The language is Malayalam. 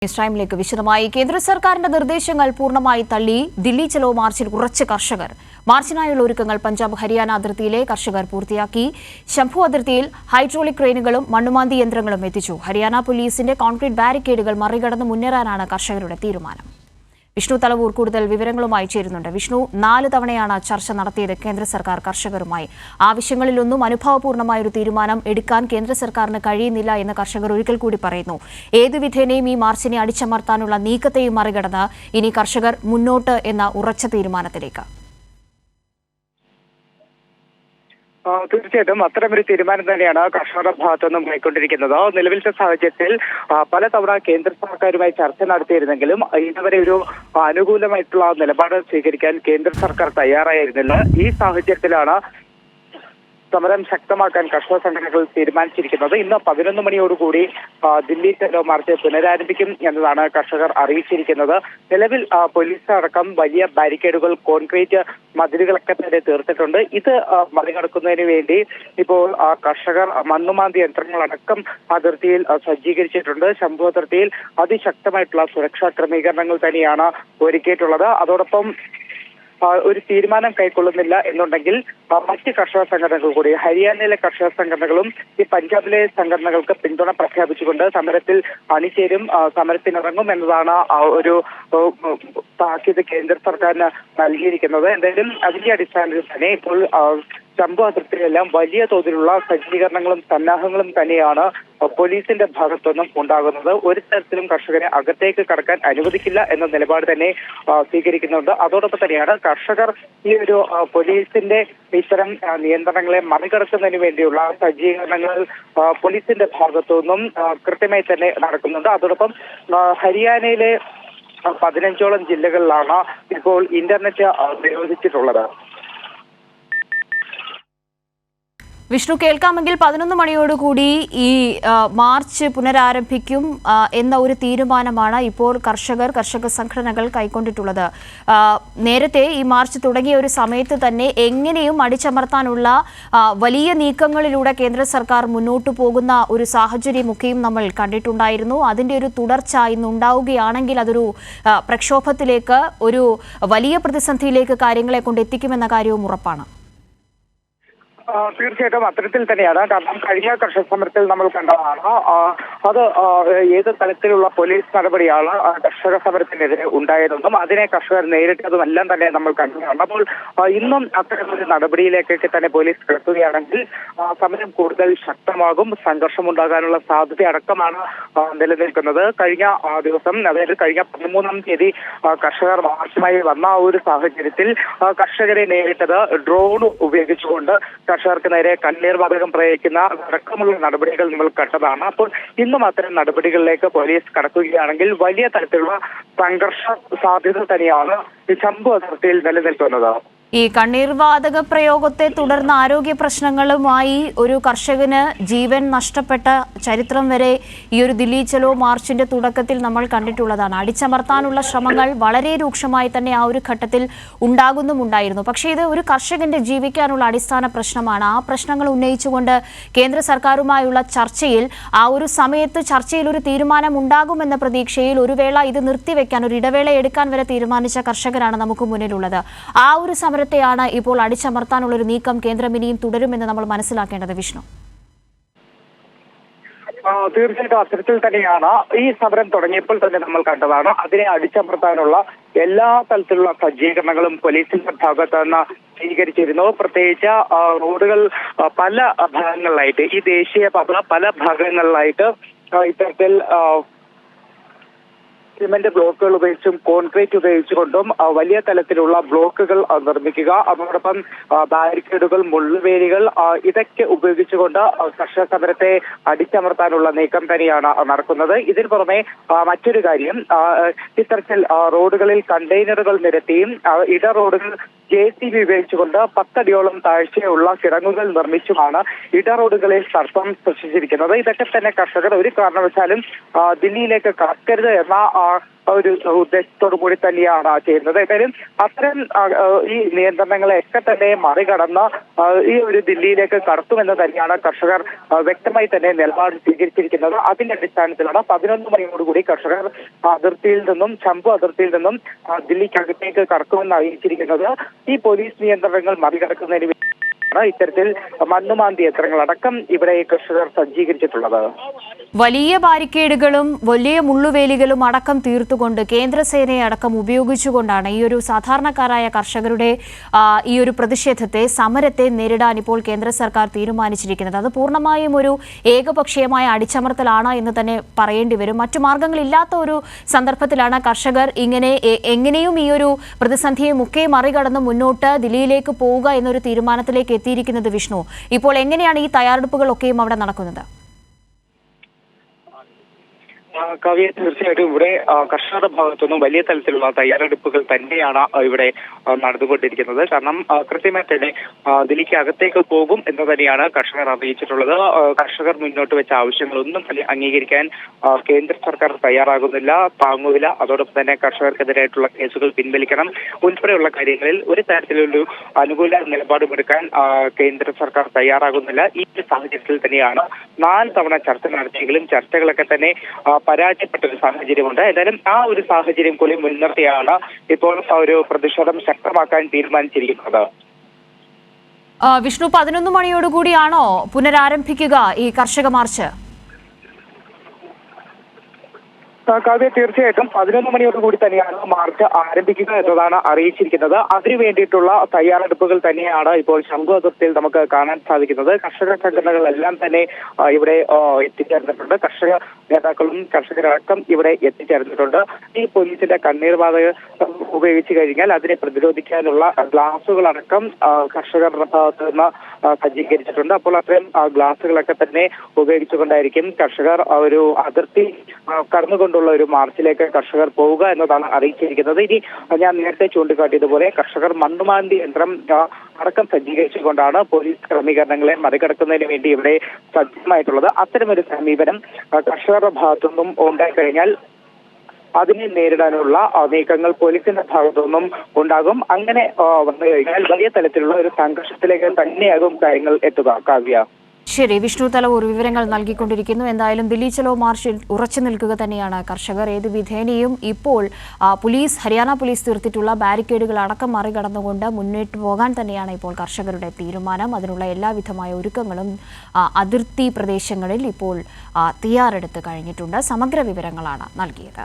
ന്യൂസ് ടൈമിലേക്ക് വിശദമായി കേന്ദ്ര സർക്കാരിന്റെ നിർദ്ദേശങ്ങൾ പൂർണ്ണമായി തള്ളി ദില്ലി ചലോ മാർച്ചിൽ ഉറച്ച കർഷകർ. മാർച്ചിനായുള്ള ഒരുക്കങ്ങൾ പഞ്ചാബ് ഹരിയാന അതിർത്തിയിലെ കർഷകർ പൂർത്തിയാക്കി. ശംഭു അതിർത്തിയിൽ ഹൈഡ്രോളിക് ക്രെയിനുകളും മണ്ണുമാന്തി യന്ത്രങ്ങളും എത്തിച്ചു. ഹരിയാന പോലീസിന്റെ കോൺക്രീറ്റ് ബാരിക്കേഡുകൾ മറികടന്ന് മുന്നേറാനാണ് കർഷകരുടെ തീരുമാനം. വിഷ്ണു തലവൂർ കൂടുതൽ വിവരങ്ങളുമായി ചേരുന്നുണ്ട്. വിഷ്ണു, 4 തവണയാണ് ചർച്ച നടത്തിയത് കേന്ദ്ര സർക്കാർ കർഷകരുമായി. ആവശ്യങ്ങളിലൊന്നും അനുഭാവപൂർണ്ണമായ ഒരു തീരുമാനം എടുക്കാൻ കേന്ദ്ര സർക്കാരിന് കഴിയുന്നില്ല എന്ന് കർഷകർ ഒരിക്കൽ കൂടി പറയുന്നു. ഏതു വിധേനയും ഈ മാർച്ചിനെ അടിച്ചമർത്താനുള്ള നീക്കത്തെയും മറികടന്ന് ഇനി കർഷകർ മുന്നോട്ട് എന്ന ഉറച്ച തീരുമാനത്തിലേക്ക്. തീർച്ചയായിട്ടും അത്തരമൊരു തീരുമാനം തന്നെയാണ് കർഷകരുടെ ഭാഗത്തുനിന്നും കൈക്കൊണ്ടിരിക്കുന്നത്. നിലവിലത്തെ സാഹചര്യത്തിൽ പലതവണ കേന്ദ്ര സർക്കാരുമായി ചർച്ച നടത്തിയിരുന്നെങ്കിലും ഇതുവരെ ഒരു അനുകൂലമായിട്ടുള്ള നിലപാട് സ്വീകരിക്കാൻ കേന്ദ്ര സർക്കാർ തയ്യാറായിരുന്നില്ല. ഈ സാഹചര്യത്തിലാണ് സമരം ശക്തമാക്കാൻ കർഷക സംഘടനകൾ തീരുമാനിച്ചിരിക്കുന്നത്. ഇന്ന് 11 മണിയോടുകൂടി ദില്ലി ചലോ മാർച്ച് പുനരാരംഭിക്കും എന്നതാണ് കർഷകർ അറിയിച്ചിരിക്കുന്നത്. നിലവിൽ പോലീസ് അടക്കം വലിയ ബാരിക്കേഡുകൾ, കോൺക്രീറ്റ് മതിലുകളൊക്കെ തന്നെ തീർത്തിട്ടുണ്ട്. ഇത് മറികടക്കുന്നതിന് വേണ്ടി ഇപ്പോൾ കർഷകർ മണ്ണുമാന്തി യന്ത്രങ്ങളടക്കം അതിർത്തിയിൽ സജ്ജീകരിച്ചിട്ടുണ്ട്. ശംഭു അതിർത്തിയിൽ അതിശക്തമായിട്ടുള്ള സുരക്ഷാ ക്രമീകരണങ്ങൾ തന്നെയാണ് ഒരുക്കിയിട്ടുള്ളത്. അതോടൊപ്പം ഒരു തീരുമാനം കൈക്കൊള്ളുന്നില്ല എന്നുണ്ടെങ്കിൽ മറ്റ് കർഷക സംഘടനകൾ കൂടി, ഹരിയാനയിലെ കർഷക സംഘടനകളും ഈ പഞ്ചാബിലെ സംഘടനകൾക്ക് പിന്തുണ പ്രഖ്യാപിച്ചുകൊണ്ട് സമരത്തിൽ അണിചേരും, സമരത്തിനിറങ്ങും എന്നതാണ് ഒരു താക്കീത് കേന്ദ്ര സർക്കാരിന് നൽകിയിരിക്കുന്നത്. എന്തായാലും അതിന്റെ അടിസ്ഥാനത്തിൽ തന്നെ ഇപ്പോൾ ശംഭു അതിർത്തിയിലെല്ലാം വലിയ തോതിലുള്ള സജ്ജീകരണങ്ങളും സന്നാഹങ്ങളും തന്നെയാണ് പോലീസിന്റെ ഭാഗത്തുനിന്നും ഉണ്ടാകുന്നത്. ഒരു തരത്തിലും കർഷകരെ അകത്തേക്ക് കടക്കാൻ അനുവദിക്കില്ല എന്ന നിലപാട് തന്നെ സ്വീകരിക്കുന്നുണ്ട്. അതോടൊപ്പം തന്നെയാണ് കർഷകർ ഈ ഒരു പോലീസിന്റെ ഇത്തരം നിയന്ത്രണങ്ങളെ മറികടക്കുന്നതിന് വേണ്ടിയുള്ള സജ്ജീകരണങ്ങൾ പോലീസിന്റെ ഭാഗത്തുനിന്നും കൃത്യമായി തന്നെ നടക്കുന്നുണ്ട്. അതോടൊപ്പം ഹരിയാനയിലെ 15ഓളം ജില്ലകളിലാണ് ഇപ്പോൾ ഇന്റർനെറ്റ് നിരോധിച്ചിട്ടുള്ളത്. വിഷ്ണു, കേൾക്കാമെങ്കിൽ 11 മണിയോടുകൂടി ഈ മാർച്ച് പുനരാരംഭിക്കും എന്ന ഒരു തീരുമാനമാണ് ഇപ്പോൾ കർഷക സംഘടനകൾ കൈക്കൊണ്ടിട്ടുള്ളത്. നേരത്തെ ഈ മാർച്ച് തുടങ്ങിയ ഒരു സമയത്ത് തന്നെ എങ്ങനെയും അടിച്ചമർത്താനുള്ള വലിയ നീക്കങ്ങളിലൂടെ കേന്ദ്ര സർക്കാർ മുന്നോട്ടു പോകുന്ന ഒരു സാഹചര്യമൊക്കെയും നമ്മൾ കണ്ടിട്ടുണ്ടായിരുന്നു. അതിൻ്റെ ഒരു തുടർച്ച ഇന്ന് ഉണ്ടാവുകയാണെങ്കിൽ അതൊരു പ്രക്ഷോഭത്തിലേക്ക്, ഒരു വലിയ പ്രതിസന്ധിയിലേക്ക് കാര്യങ്ങളെ കൊണ്ട് എത്തിക്കുമെന്ന കാര്യവും ഉറപ്പാണ്. തീർച്ചയായിട്ടും അത്തരത്തിൽ തന്നെയാണ്. കാരണം കഴിഞ്ഞ കർഷക സമരത്തിൽ നമ്മൾ കണ്ടതാണ് അത് ഏത് തലത്തിലുള്ള പോലീസ് നടപടിയാണ് കർഷക സമരത്തിനെതിരെ ഉണ്ടായതെന്നും അതിനെ കർഷകർ നേരിട്ടതും എല്ലാം തന്നെ നമ്മൾ കണ്ടതാണ്. അപ്പോൾ ഇന്നും അത്തരമൊരു നടപടിയിലേക്കൊക്കെ തന്നെ പോലീസ് കിടക്കുകയാണെങ്കിൽ സമരം കൂടുതൽ ശക്തമാകും, സംഘർഷമുണ്ടാകാനുള്ള സാധ്യത അടക്കമാണ് നിലനിൽക്കുന്നത്. കഴിഞ്ഞ ദിവസം, അതായത് കഴിഞ്ഞ 13-ാം തീയതി കർഷകർ മാർച്ചുമായി വന്ന ആ ഒരു സാഹചര്യത്തിൽ കർഷകരെ നേരിട്ടത് ഡ്രോൺ ഉപയോഗിച്ചുകൊണ്ട് കർഷകർക്ക് നേരെ കണ്ണീർ വാതകം പ്രയോഗിക്കുന്ന അടക്കമുള്ള നടപടികൾ നമ്മൾ കണ്ടതാണ്. അപ്പോൾ ഇന്നും അത്തരം നടപടികളിലേക്ക് പോലീസ് കടക്കുകയാണെങ്കിൽ വലിയ തരത്തിലുള്ള സംഘർഷ സാധ്യത തന്നെയാണ് ഈ ശംഭു അതിർത്തിയിൽ നിലനിൽക്കുന്നത്. ഈ കണ്ണീർവാതക പ്രയോഗത്തെ തുടർന്ന് ആരോഗ്യ പ്രശ്നങ്ങളുമായി ഒരു കർഷകന് ജീവൻ നഷ്ടപ്പെട്ട ചരിത്രം വരെ ഈ ഒരു ദില്ലി ചലോ മാർച്ചിന്റെ തുടക്കത്തിൽ നമ്മൾ കണ്ടിട്ടുള്ളതാണ്. അടിച്ചമർത്താനുള്ള ശ്രമങ്ങൾ വളരെ രൂക്ഷമായി തന്നെ ആ ഒരു ഘട്ടത്തിൽ ഉണ്ടായിരുന്നു. പക്ഷേ ഇത് ഒരു കർഷകന്റെ ജീവിക്കാനുള്ള അടിസ്ഥാന പ്രശ്നമാണ്. ആ പ്രശ്നങ്ങൾ ഉന്നയിച്ചുകൊണ്ട് കേന്ദ്ര സർക്കാരുമായുള്ള ചർച്ചയിൽ ആ ഒരു സമയത്ത് ചർച്ചയിൽ ഒരു തീരുമാനം ഉണ്ടാകുമെന്ന പ്രതീക്ഷയിൽ ഒരു വേള ഇത് നിർത്തിവെക്കാൻ, ഒരു ഇടവേള എടുക്കാൻ വരെ തീരുമാനിച്ച കർഷകരാണ് നമുക്ക് മുന്നിലുള്ളത്. ആ ഒരു ാണ് ഇപ്പോൾ അടിച്ചമർത്താനുള്ള ഒരു നീക്കം കേന്ദ്രം ഇനിയും തുടരുമെന്ന് നമ്മൾ മനസ്സിലാക്കേണ്ടത്. വിഷ്ണു, തീർച്ചയായിട്ടും അത്തരത്തിൽ തന്നെയാണ് ഈ സമരം തുടങ്ങിയപ്പോൾ തന്നെ നമ്മൾ കണ്ടതാണ്. അതിനെ അടിച്ചമർത്താനുള്ള എല്ലാ തരത്തിലുള്ള സജ്ജീകരണങ്ങളും പോലീസിന്റെ ഭാഗത്ത് നിന്ന് സ്വീകരിച്ചിരുന്നു. പ്രത്യേകിച്ച് റോഡുകൾ പല ഭാഗങ്ങളിലായിട്ട്, ഈ ദേശീയപാത പല ഭാഗങ്ങളിലായിട്ട് ഇത്തരത്തിൽ സിമന്റ് ബ്ലോക്കുകൾ ഉപയോഗിച്ചും കോൺക്രീറ്റ് ഉപയോഗിച്ചുകൊണ്ടും വലിയ തലത്തിലുള്ള ബ്ലോക്കുകൾ നിർമ്മിക്കുക, അതോടൊപ്പം ബാരിക്കേഡുകൾ, മുള്ളുവേലികൾ ഇതൊക്കെ ഉപയോഗിച്ചുകൊണ്ട് കർഷക സമരത്തെ അടിച്ചമർത്താനുള്ള നീക്കം തന്നെയാണ് നടക്കുന്നത്. ഇതിന് പുറമെ മറ്റൊരു കാര്യം, ഇത്തരത്തിൽ റോഡുകളിൽ കണ്ടെയ്നറുകൾ നിരത്തിയും ഇട റോഡുകൾ JCB ഉപയോഗിച്ചുകൊണ്ട് 10 അടിയോളം താഴ്ചയുള്ള കിടങ്ങുകൾ നിർമ്മിച്ചുമാണ് ഇട റോഡുകളിൽ തർക്കം സൃഷ്ടിച്ചിരിക്കുന്നത്. ഇതൊക്കെ തന്നെ കർഷകർ ഒരു കാരണവശാലും ദില്ലിയിലേക്ക് കടക്കരുത് എന്ന ഒരു ഉദ്ദേശത്തോടു കൂടി തന്നെയാണ് ചെയ്യുന്നത്. എന്തായാലും അത്തരം ഈ നിയന്ത്രണങ്ങളെയൊക്കെ തന്നെ മറികടന്ന് ഈ ഒരു ദില്ലിയിലേക്ക് കടത്തുമെന്ന് തന്നെയാണ് കർഷകർ വ്യക്തമായി തന്നെ നിലപാട് സ്വീകരിച്ചിരിക്കുന്നത്. അതിന്റെ അടിസ്ഥാനത്തിലാണ് 11 മണിയോടുകൂടി കർഷകർ അതിർത്തിയിൽ നിന്നും ശംഭു അതിർത്തിയിൽ നിന്നും ദില്ലിക്കകത്തേക്ക് കടക്കുമെന്ന് അറിയിച്ചിരിക്കുന്നത്. ഈ പോലീസ് നിയന്ത്രണങ്ങൾ മറികടക്കുന്നതിന് വേണ്ടിയാണ് ഇത്തരത്തിൽ മണ്ണുമാന്തി യന്ത്രങ്ങളടക്കം ഇവിടെ കർഷകർ സജ്ജീകരിച്ചിട്ടുള്ളത്. വലിയ ബാരിക്കേഡുകളും വലിയ മുള്ളുവേലികളും അടക്കം തീർത്തുകൊണ്ട് കേന്ദ്രസേനയെ അടക്കം ഉപയോഗിച്ചുകൊണ്ടാണ് ഈ ഒരു സാധാരണക്കാരായ കർഷകരുടെ ഈ ഒരു പ്രതിഷേധത്തെ സമരത്തെ നേരിടാൻ ഇപ്പോൾ കേന്ദ്ര സർക്കാർ തീരുമാനിച്ചിരിക്കുന്നത്. അത് പൂർണ്ണമായും ഒരു ഏകപക്ഷീയമായ അടിച്ചമർത്തലാണ് എന്ന് തന്നെ പറയേണ്ടി വരും. മറ്റു മാർഗങ്ങളില്ലാത്ത ഒരു സന്ദർഭത്തിലാണ് കർഷകർ എങ്ങനെയും ഈ ഒരു പ്രതിസന്ധിയെ മറികടന്ന് മുന്നോട്ട് ദില്ലിയിലേക്ക് പോവുക എന്നൊരു തീരുമാനത്തിലേക്ക് എത്തിയിരിക്കുന്നത്. വിഷ്ണു, ഇപ്പോൾ എങ്ങനെയാണ് ഈ തയ്യാറെടുപ്പുകളൊക്കെയും അവിടെ നടക്കുന്നത്? കവിയെ തീർച്ചയായിട്ടും ഇവിടെ കർഷകരുടെ ഭാഗത്തുനിന്നും വലിയ തലത്തിലുള്ള തയ്യാറെടുപ്പുകൾ തന്നെയാണ് ഇവിടെ നടന്നുകൊണ്ടിരിക്കുന്നത്. കാരണം കൃത്യമായി തന്നെ ദില്ലിക്ക് അകത്തേക്ക് പോകും എന്ന് തന്നെയാണ് കർഷകർ അറിയിച്ചിട്ടുള്ളത്. കർഷകർ മുന്നോട്ട് വെച്ച ആവശ്യങ്ങളൊന്നും തന്നെ അംഗീകരിക്കാൻ കേന്ദ്ര സർക്കാർ തയ്യാറാകുന്നില്ല, താങ്ങുവില, അതോടൊപ്പം തന്നെ കർഷകർക്കെതിരായിട്ടുള്ള കേസുകൾ പിൻവലിക്കണം ഉൾപ്പെടെയുള്ള കാര്യങ്ങളിൽ ഒരു തരത്തിലൊരു അനുകൂല നിലപാടുമെടുക്കാൻ കേന്ദ്ര സർക്കാർ തയ്യാറാകുന്നില്ല. ഈ ഒരു സാഹചര്യത്തിൽ തന്നെയാണ് 4 തവണ ചർച്ച നടത്തിയെങ്കിലും ചർച്ചകളൊക്കെ തന്നെ പരാജയപ്പെട്ട ഒരു സാഹചര്യമുണ്ട്. എന്തായാലും ആ ഒരു സാഹചര്യം കൂടി മുൻനിർത്തിയാണ് ഇപ്പോൾ ഒരു പ്രതിഷേധം ശക്തമാക്കാൻ തീരുമാനിച്ചിരിക്കുന്നത്. വിഷ്ണു, 11 മണിയോടുകൂടിയാണോ പുനരാരംഭിക്കുക ഈ കർഷക മാർച്ച്? കാവ്യ, തീർച്ചയായിട്ടും 11 മണിയോടുകൂടി തന്നെയാണ് മാർച്ച് ആരംഭിക്കുക എന്നതാണ് അറിയിച്ചിരിക്കുന്നത്. അതിനു വേണ്ടിയിട്ടുള്ള തയ്യാറെടുപ്പുകൾ തന്നെയാണ് ഇപ്പോൾ ശംഭു അതിർത്തിയിൽ നമുക്ക് കാണാൻ സാധിക്കുന്നത്. കർഷക സംഘടനകളെല്ലാം തന്നെ ഇവിടെ എത്തിച്ചേർന്നിട്ടുണ്ട്. കർഷക നേതാക്കളും കർഷകരടക്കം ഇവിടെ എത്തിച്ചേർന്നിട്ടുണ്ട്. ഈ പോലീസിന്റെ കണ്ണീർ വാതകം ഉപയോഗിച്ചു കഴിഞ്ഞാൽ അതിനെ പ്രതിരോധിക്കാനുള്ള ഗ്ലാസുകളടക്കം കർഷകരുടെ ഭാഗത്ത് നിന്ന് സജ്ജീകരിച്ചിട്ടുണ്ട്. അപ്പോൾ അത്രയും ഗ്ലാസുകളൊക്കെ തന്നെ ഉപയോഗിച്ചുകൊണ്ടായിരിക്കും കർഷകർ ഒരു അതിർത്തി കടന്നുകൊണ്ടുള്ള ഒരു മാർച്ചിലേക്ക് കർഷകർ പോവുക എന്നതാണ് അറിയിച്ചിരിക്കുന്നത്. ഇനി ഞാൻ നേരത്തെ ചൂണ്ടിക്കാട്ടിയതുപോലെ കർഷകർ മണ്ണുമാന്തി യന്ത്രം അടക്കം സജ്ജീകരിച്ചുകൊണ്ടാണ് പോലീസ് ക്രമീകരണങ്ങളെ മറികടക്കുന്നതിന് വേണ്ടി ഇവിടെ സജ്ജമായിട്ടുള്ളത്. അത്തരമൊരു സമീപനം കർഷകരുടെ ഭാഗത്തുനിന്നും ഉണ്ടായിക്കഴിഞ്ഞാൽ അതിനെ നേരിടാനുള്ള നീക്കങ്ങൾ പോലീസിന്റെ ഭാഗത്തുനിന്നും ഉണ്ടാകും. അങ്ങനെ വന്നു കഴിഞ്ഞാൽ വലിയ തലത്തിലുള്ള ഒരു സംഘർഷത്തിലേക്ക് തന്നെയാകും കാര്യങ്ങൾ എത്തുക. കാവ്യ, ശരി, വിഷ്ണു തലവൂർ വിവരങ്ങൾ നൽകിക്കൊണ്ടിരിക്കുന്നു. എന്തായാലും ദില്ലി ചലോ മാർച്ചിൽ ഉറച്ചു നിൽക്കുക തന്നെയാണ് കർഷകർ. ഏത് വിധേനയും ഇപ്പോൾ ഹരിയാന പോലീസ് തീർത്തിട്ടുള്ള ബാരിക്കേഡുകൾ അടക്കം മറികടന്നുകൊണ്ട് മുന്നോട്ട് പോകാൻ തന്നെയാണ് ഇപ്പോൾ കർഷകരുടെ തീരുമാനം. അതിനുള്ള എല്ലാവിധമായ ഒരുക്കങ്ങളും അതിർത്തി പ്രദേശങ്ങളിൽ ഇപ്പോൾ തയ്യാറെടുത്ത് കഴിഞ്ഞിട്ടുണ്ട്. സമഗ്ര വിവരങ്ങളാണ് നൽകിയത്.